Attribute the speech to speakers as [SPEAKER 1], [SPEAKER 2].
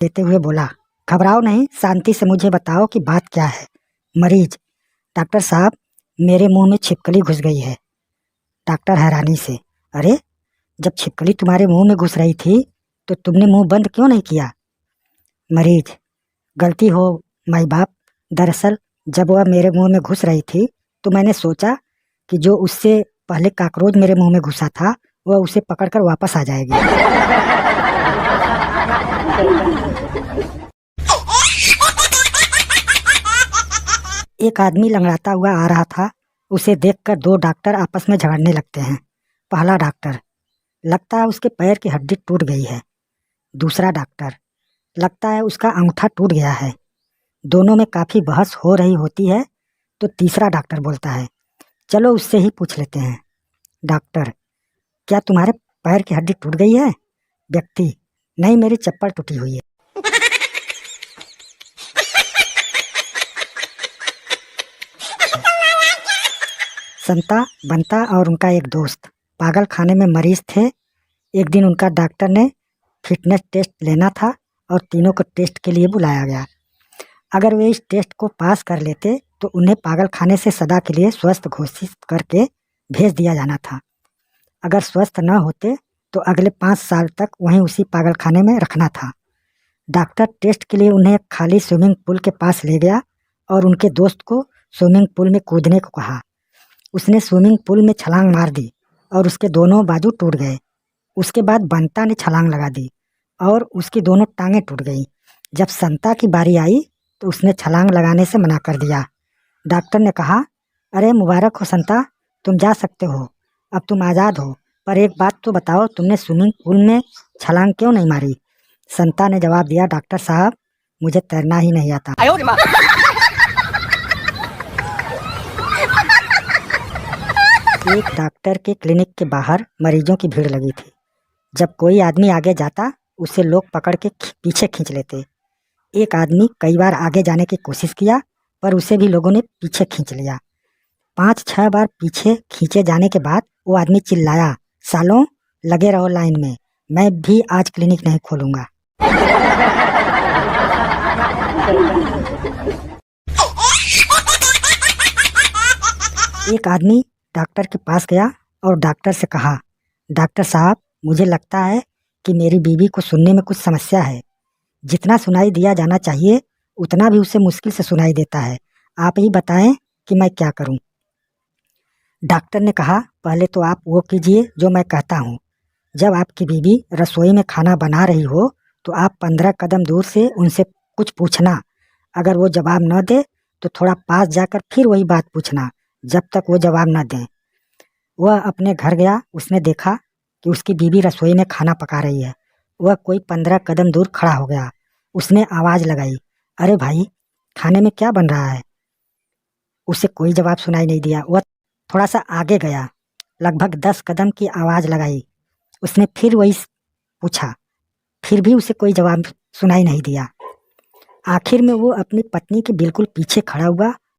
[SPEAKER 1] देते हुए बोला, घबराओ नहीं, शांति से मुझे बताओ कि बात क्या है। मरीज, डॉक्टर साहब, मेरे मुंह में छिपकली घुस गई है। डॉक्टर हैरानी से, अरे जब छिपकली तुम्हारे मुंह में घुस रही थी तो तुमने मुंह बंद क्यों नहीं किया। मरीज, गलती हो माई बाप, दरअसल जब वह मेरे मुंह में घुस रही थी तो मैंने सोचा कि जो उससे पहले काकरोच मेरे मुंह में घुसा था वह उसे पकड़कर वापस आ जाएगी। एक आदमी लंगड़ाता हुआ आ रहा था। उसे देखकर दो डॉक्टर आपस में झगड़ने लगते हैं। पहला डॉक्टर, लगता है उसके पैर की हड्डी टूट गई है। दूसरा डॉक्टर, लगता है उसका अंगूठा टूट गया है। दोनों में काफ़ी बहस हो रही होती है तो तीसरा डॉक्टर बोलता है, चलो उससे ही पूछ लेते हैं। डॉक्टर, क्या तुम्हारे पैर की हड्डी टूट गई है। व्यक्ति, नहीं, मेरी चप्पल टूटी हुई है। संता, बंता और उनका एक दोस्त पागल खाने में मरीज थे। एक दिन उनका डॉक्टर ने फिटनेस टेस्ट लेना था और तीनों को टेस्ट के लिए बुलाया गया। अगर वे इस टेस्ट को पास कर लेते तो उन्हें पागल खाने से सदा के लिए स्वस्थ घोषित करके भेज दिया जाना था। अगर स्वस्थ न होते तो अगले 5 साल तक वहीं उसी पागल खाने में रखना था। डॉक्टर टेस्ट के लिए उन्हें खाली स्विमिंग पूल के पास ले गया और उनके दोस्त को स्विमिंग पूल में कूदने को कहा। उसने स्विमिंग पूल में छलांग मार दी और उसके दोनों बाजू टूट गए। उसके बाद बंता ने छलांग लगा दी और उसकी दोनों टांगें टूट गईं। जब संता की बारी आई तो उसने छलांग लगाने से मना कर दिया। डॉक्टर ने कहा, अरे मुबारक हो संता, तुम जा सकते हो, अब तुम आज़ाद हो, पर एक बात तो बताओ, तुमने स्विमिंग पूल में छलांग क्यों नहीं मारी। संता ने जवाब दिया, डॉक्टर साहब, मुझे तैरना ही नहीं आता। एक डॉक्टर के क्लिनिक के बाहर मरीजों की भीड़ लगी थी। जब कोई आदमी आगे जाता उसे लोग पकड़ के पीछे खींच लेते। एक आदमी कई बार आगे जाने की कोशिश किया पर उसे भी लोगों ने पीछे खींच लिया। 5-6 बार पीछे खींचे जाने के बाद वो आदमी चिल्लाया, सालों लगे रहो लाइन में, मैं भी आज क्लिनिक नहीं खोलूंगा। एक आदमी डॉक्टर के पास गया और डॉक्टर से कहा, डॉक्टर साहब, मुझे लगता है कि मेरी बीवी को सुनने में कुछ समस्या है। जितना सुनाई दिया जाना चाहिए उतना भी उसे मुश्किल से सुनाई देता है। आप ही बताएं कि मैं क्या करूं। डॉक्टर ने कहा, पहले तो आप वो कीजिए जो मैं कहता हूं। जब आपकी बीवी रसोई में खाना बना रही हो तो आप 15 कदम दूर से उनसे कुछ पूछना। अगर वो जवाब न दे तो थोड़ा पास जाकर फिर वही बात पूछना जब तक वो जवाब न दें। वह अपने घर गया। उसने देखा कि उसकी बीवी रसोई में खाना पका रही है। वह कोई 15 कदम दूर खड़ा हो गया। उसने आवाज़ लगाई, अरे भाई, खाने में क्या बन रहा है। उसे कोई जवाब सुनाई नहीं दिया। वह थोड़ा सा आगे गया, लगभग 10 कदम की आवाज़ लगाई। उसने फिर वही पूछा, फिर भी उसे कोई जवाब सुनाई नहीं दिया। आखिर में वो अपनी पत्नी के बिल्कुल पीछे खड़ा हुआ